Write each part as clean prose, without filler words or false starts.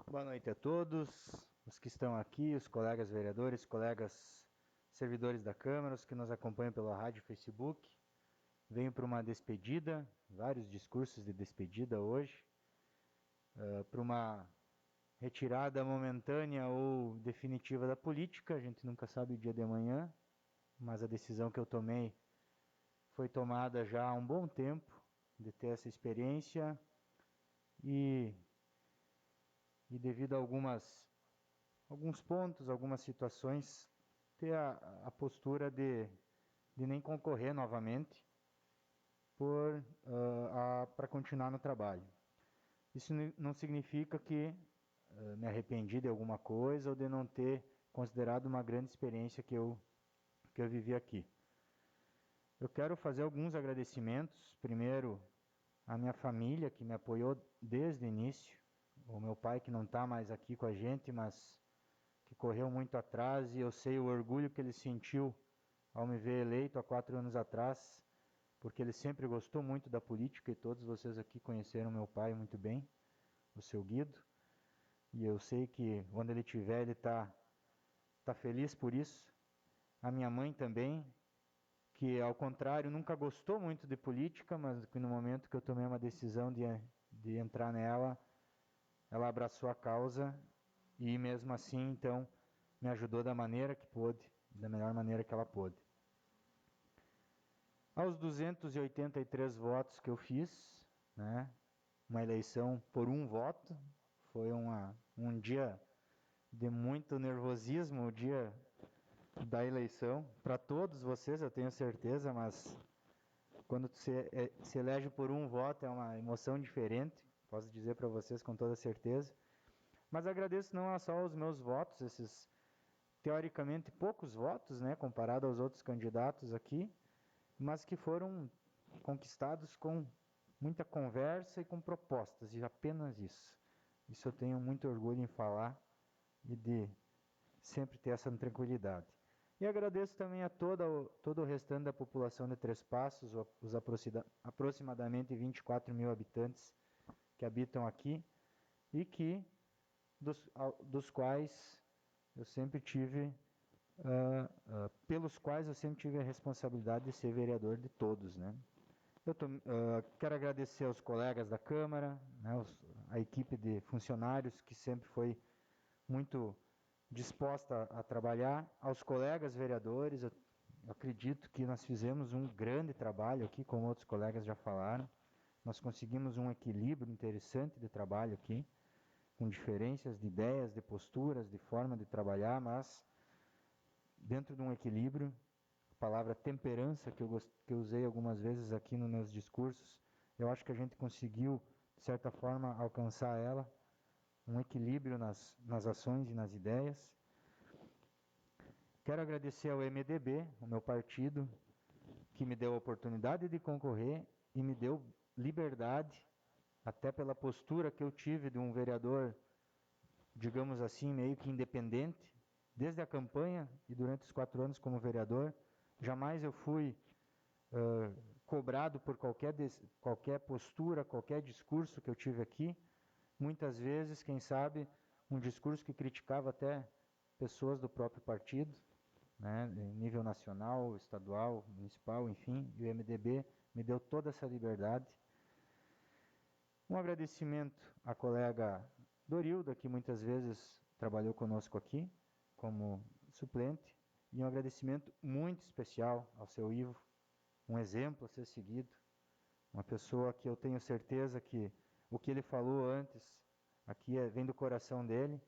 Boa noite a todos, os que estão aqui, os colegas vereadores, colegas servidores da Câmara, os que nos acompanham pela rádio e Facebook. Venho para uma despedida, vários discursos de despedida hoje, para uma retirada momentânea ou definitiva da política. A gente nunca sabe o dia de amanhã, mas a decisão que eu tomei foi tomada já há um bom tempo, de ter essa experiência e devido a alguns pontos, algumas situações, ter a postura de nem concorrer novamente para continuar no trabalho. Isso não significa que me arrependi de alguma coisa ou de não ter considerado uma grande experiência que eu vivi aqui. Eu quero fazer alguns agradecimentos. Primeiro, à minha família, que me apoiou desde o início. O meu pai, que não está mais aqui com a gente, mas que correu muito atrás, e eu sei o orgulho que ele sentiu ao me ver eleito há 4 anos atrás, porque ele sempre gostou muito da política, e todos vocês aqui conheceram meu pai muito bem, o seu Guido, e eu sei que onde ele estiver, ele está feliz por isso. A minha mãe também, que ao contrário nunca gostou muito de política, mas que no momento que eu tomei uma decisão de entrar nela, ela abraçou a causa e mesmo assim então me ajudou da maneira que pôde, da melhor maneira que ela pôde. Aos 283 votos que eu fiz, né, uma eleição por um voto, foi um dia de muito nervosismo, o dia da eleição, para todos vocês eu tenho certeza, mas quando se elege por um voto é uma emoção diferente, posso dizer para vocês com toda certeza. Mas agradeço não só aos meus votos, esses teoricamente poucos votos, né, comparado aos outros candidatos aqui, mas que foram conquistados com muita conversa e com propostas, e apenas isso. Isso eu tenho muito orgulho em falar e de sempre ter essa tranquilidade. E agradeço também a todo o restante da população de Três Passos, os aproximadamente 24 mil habitantes que habitam aqui e que dos quais eu sempre tive, pelos quais eu sempre tive a responsabilidade de ser vereador de todos, né? Quero agradecer aos colegas da Câmara, né, a equipe de funcionários que sempre foi muito disposta a trabalhar, aos colegas vereadores. Eu acredito que nós fizemos um grande trabalho aqui, como outros colegas já falaram. Nós conseguimos um equilíbrio interessante de trabalho aqui, com diferenças de ideias, de posturas, de forma de trabalhar, mas dentro de um equilíbrio. A palavra temperança, que eu usei algumas vezes aqui nos meus discursos, eu acho que a gente conseguiu, de certa forma, alcançar ela, um equilíbrio nas ações e nas ideias. Quero agradecer ao MDB, o meu partido, que me deu a oportunidade de concorrer e me deu liberdade, até pela postura que eu tive de um vereador, digamos assim, meio que independente, desde a campanha e durante os 4 anos como vereador. Jamais eu fui cobrado por qualquer postura, qualquer discurso que eu tive aqui. Muitas vezes, quem sabe, um discurso que criticava até pessoas do próprio partido, né, em nível nacional, estadual, municipal, enfim, e o MDB me deu toda essa liberdade. Um agradecimento à colega Dorilda, que muitas vezes trabalhou conosco aqui como suplente, e um agradecimento muito especial ao seu Ivo, um exemplo a ser seguido, uma pessoa que eu tenho certeza que o que ele falou antes aqui vem do coração dele.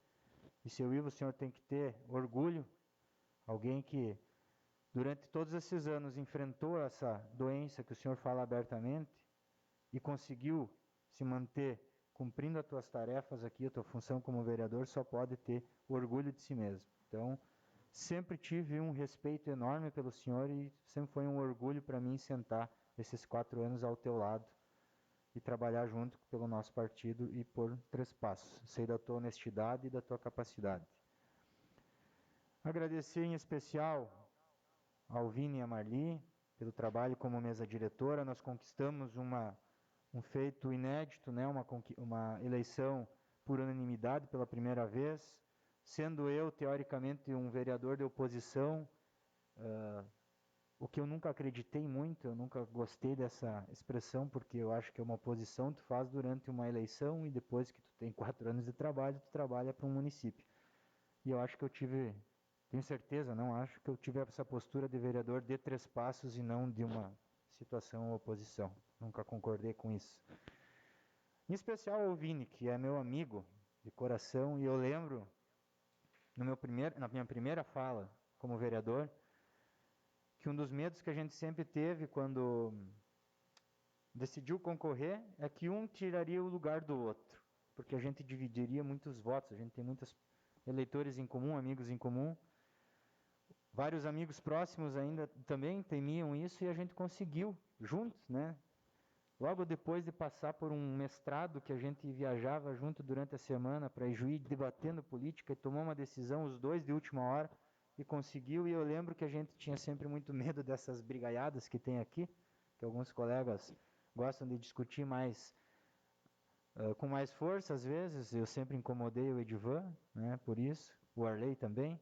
E seu Ivo, o senhor tem que ter orgulho, alguém que durante todos esses anos enfrentou essa doença que o senhor fala abertamente e conseguiu se manter cumprindo as tuas tarefas aqui, a tua função como vereador, só pode ter orgulho de si mesmo. Então, sempre tive um respeito enorme pelo senhor e sempre foi um orgulho para mim sentar esses 4 anos ao teu lado e trabalhar junto pelo nosso partido e por Três Passos. Sei da tua honestidade e da tua capacidade. Agradecer em especial ao Vini e a Marli pelo trabalho como mesa diretora. Nós conquistamos um feito inédito, né? uma eleição por unanimidade pela primeira vez, sendo eu, teoricamente, um vereador de oposição, o que eu nunca acreditei muito, eu nunca gostei dessa expressão, porque eu acho que é uma oposição tu faz durante uma eleição e depois que tu tem 4 anos de trabalho, tu trabalha para um município. E eu acho que eu tive, tenho certeza, não acho que eu tive essa postura de vereador de 3 passos e não de uma situação oposição. Nunca concordei com isso. Em especial o Vini, que é meu amigo de coração, e eu lembro, na minha primeira fala como vereador, que um dos medos que a gente sempre teve quando decidiu concorrer é que um tiraria o lugar do outro, porque a gente dividiria muitos votos, a gente tem muitos eleitores em comum, amigos em comum. Vários amigos próximos ainda também temiam isso e a gente conseguiu, juntos, né? Logo depois de passar por um mestrado que a gente viajava junto durante a semana para Ijuí, debatendo política, e tomou uma decisão, os dois de última hora, e conseguiu. E eu lembro que a gente tinha sempre muito medo dessas brigaiadas que tem aqui, que alguns colegas gostam de discutir mais, com mais força às vezes. Eu sempre incomodei o Edivan, né, por isso, o Arley também.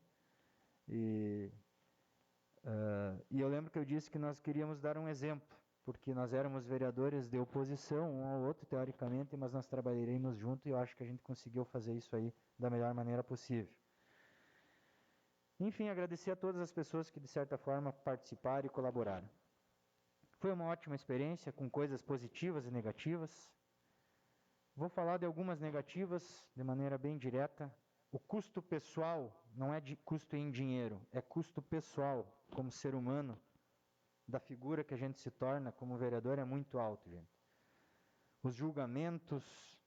E eu lembro que eu disse que nós queríamos dar um exemplo, porque nós éramos vereadores de oposição, um ao outro, teoricamente, mas nós trabalharíamos junto e eu acho que a gente conseguiu fazer isso aí da melhor maneira possível. Enfim, agradecer a todas as pessoas que, de certa forma, participaram e colaboraram. Foi uma ótima experiência, com coisas positivas e negativas. Vou falar de algumas negativas, de maneira bem direta. O custo pessoal não é de custo em dinheiro, é custo pessoal, como ser humano, da figura que a gente se torna como vereador, é muito alto, gente. Os julgamentos,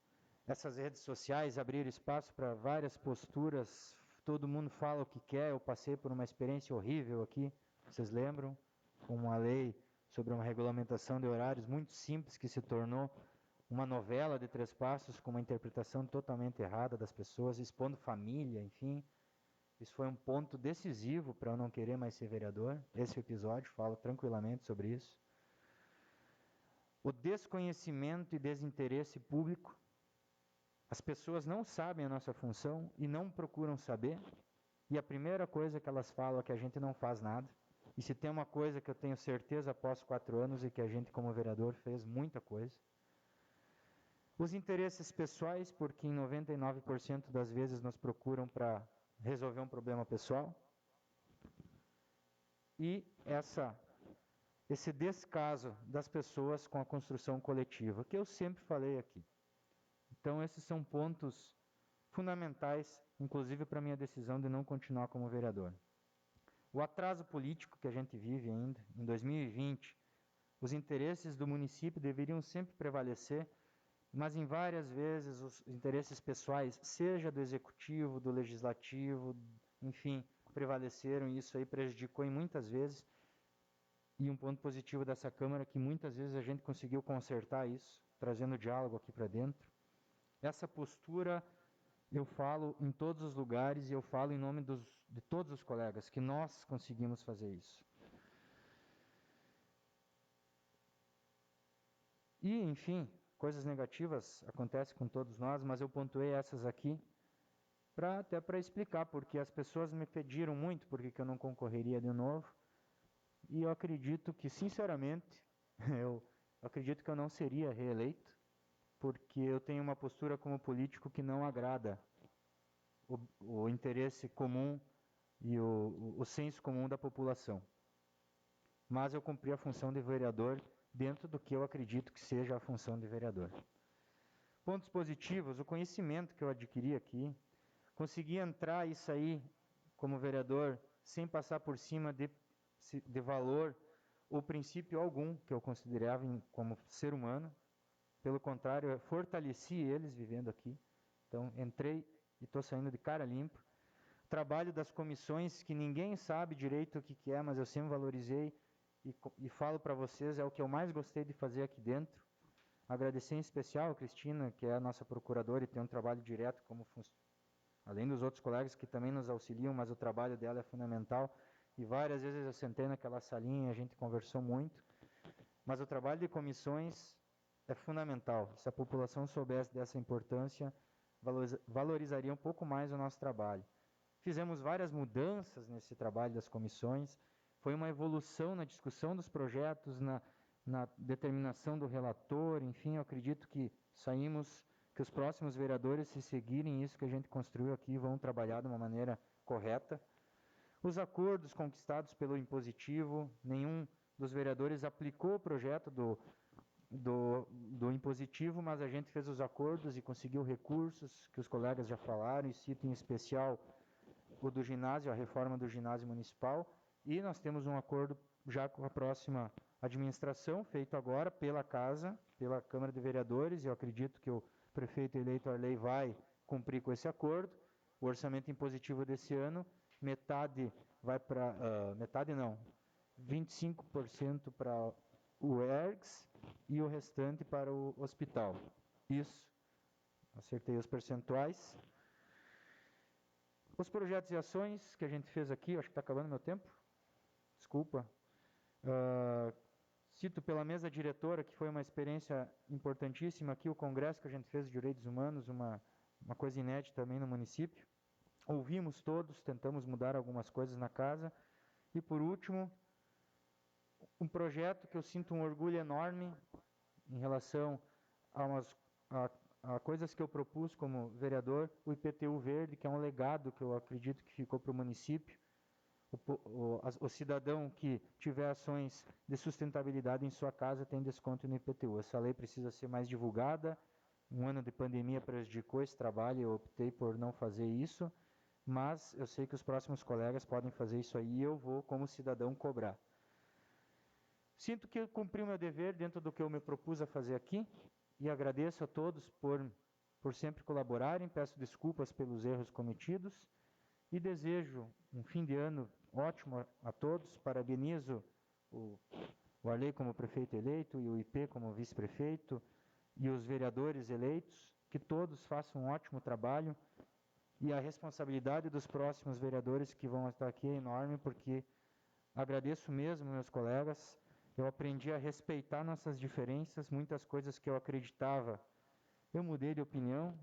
essas redes sociais abriram espaço para várias posturas, todo mundo fala o que quer. Eu passei por uma experiência horrível aqui, vocês lembram? Com uma lei sobre uma regulamentação de horários muito simples que se tornou uma novela de 3 passos com uma interpretação totalmente errada das pessoas, expondo família, enfim. Isso foi um ponto decisivo para eu não querer mais ser vereador. Esse episódio falo tranquilamente sobre isso. O desconhecimento e desinteresse público. As pessoas não sabem a nossa função e não procuram saber. E a primeira coisa que elas falam é que a gente não faz nada. E se tem uma coisa que eu tenho certeza após 4 anos é que a gente como vereador fez muita coisa. Os interesses pessoais, porque em 99% das vezes nos procuram para resolver um problema pessoal. E esse descaso das pessoas com a construção coletiva, que eu sempre falei aqui. Então, esses são pontos fundamentais, inclusive para a minha decisão de não continuar como vereador. O atraso político que a gente vive ainda, em 2020, os interesses do município deveriam sempre prevalecer, mas em várias vezes os interesses pessoais, seja do executivo, do legislativo, enfim, prevaleceram, e isso aí prejudicou em muitas vezes. E um ponto positivo dessa Câmara é que muitas vezes a gente conseguiu consertar isso, trazendo diálogo aqui para dentro. Essa postura eu falo em todos os lugares e eu falo em nome de todos os colegas, que nós conseguimos fazer isso. E, enfim, coisas negativas acontecem com todos nós, mas eu pontuei essas aqui até para explicar, porque as pessoas me pediram muito porque que eu não concorreria de novo. E eu acredito que, sinceramente, eu acredito que eu não seria reeleito, porque eu tenho uma postura como político que não agrada o interesse comum e o senso comum da população. Mas eu cumpri a função de vereador dentro do que eu acredito que seja a função de vereador. Pontos positivos, o conhecimento que eu adquiri aqui, consegui entrar e sair como vereador sem passar por cima de valor ou princípio algum que eu considerava como ser humano. Pelo contrário, eu fortaleci eles vivendo aqui. Então, entrei e estou saindo de cara limpa. Trabalho das comissões, que ninguém sabe direito o que é, mas eu sempre valorizei e falo para vocês, é o que eu mais gostei de fazer aqui dentro. Agradecer em especial a Cristina, que é a nossa procuradora e tem um trabalho direto, além dos outros colegas que também nos auxiliam, mas o trabalho dela é fundamental. E várias vezes eu sentei naquela salinha e a gente conversou muito. Mas o trabalho de comissões é fundamental. Se a população soubesse dessa importância, valorizaria um pouco mais o nosso trabalho. Fizemos várias mudanças nesse trabalho das comissões, foi uma evolução na discussão dos projetos, na determinação do relator, enfim, eu acredito que que os próximos vereadores, se seguirem isso que a gente construiu aqui, vão trabalhar de uma maneira correta. Os acordos conquistados pelo impositivo, nenhum dos vereadores aplicou o projeto do impositivo, mas a gente fez os acordos e conseguiu recursos, que os colegas já falaram, e cito em especial o do ginásio, a reforma do ginásio municipal, e nós temos um acordo já com a próxima administração, feito agora pela Casa, pela Câmara de Vereadores, e eu acredito que o prefeito eleito Arley vai cumprir com esse acordo. O orçamento impositivo desse ano, metade vai para, metade não, 25% para o ERGS e o restante para o hospital. Isso, acertei os percentuais. Os projetos e ações que a gente fez aqui, acho que está acabando meu tempo, desculpa. Cito pela mesa diretora, que foi uma experiência importantíssima aqui, o congresso que a gente fez de Direitos Humanos, uma coisa inédita também no município. Ouvimos todos, tentamos mudar algumas coisas na casa. E, por último, um projeto que eu sinto um orgulho enorme em relação a coisas que eu propus como vereador, o IPTU Verde, que é um legado que eu acredito que ficou para o município. O cidadão que tiver ações de sustentabilidade em sua casa tem desconto no IPTU. Essa lei precisa ser mais divulgada. Um ano de pandemia prejudicou esse trabalho, eu optei por não fazer isso, mas eu sei que os próximos colegas podem fazer isso aí e eu vou, como cidadão, cobrar. Sinto que eu cumpri o meu dever dentro do que eu me propus a fazer aqui e agradeço a todos por sempre colaborarem, peço desculpas pelos erros cometidos e desejo um fim de ano ótimo a todos. Parabenizo o Arley como prefeito eleito e o IP como vice-prefeito e os vereadores eleitos, que todos façam um ótimo trabalho, e a responsabilidade dos próximos vereadores que vão estar aqui é enorme, porque agradeço mesmo, meus colegas, eu aprendi a respeitar nossas diferenças, muitas coisas que eu acreditava, eu mudei de opinião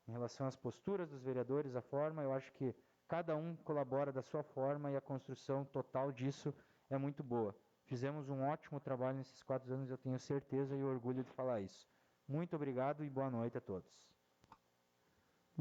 em relação às posturas dos vereadores, a forma, eu acho que cada um colabora da sua forma e a construção total disso é muito boa. Fizemos um ótimo trabalho nesses 4 anos, eu tenho certeza e orgulho de falar isso. Muito obrigado e boa noite a todos.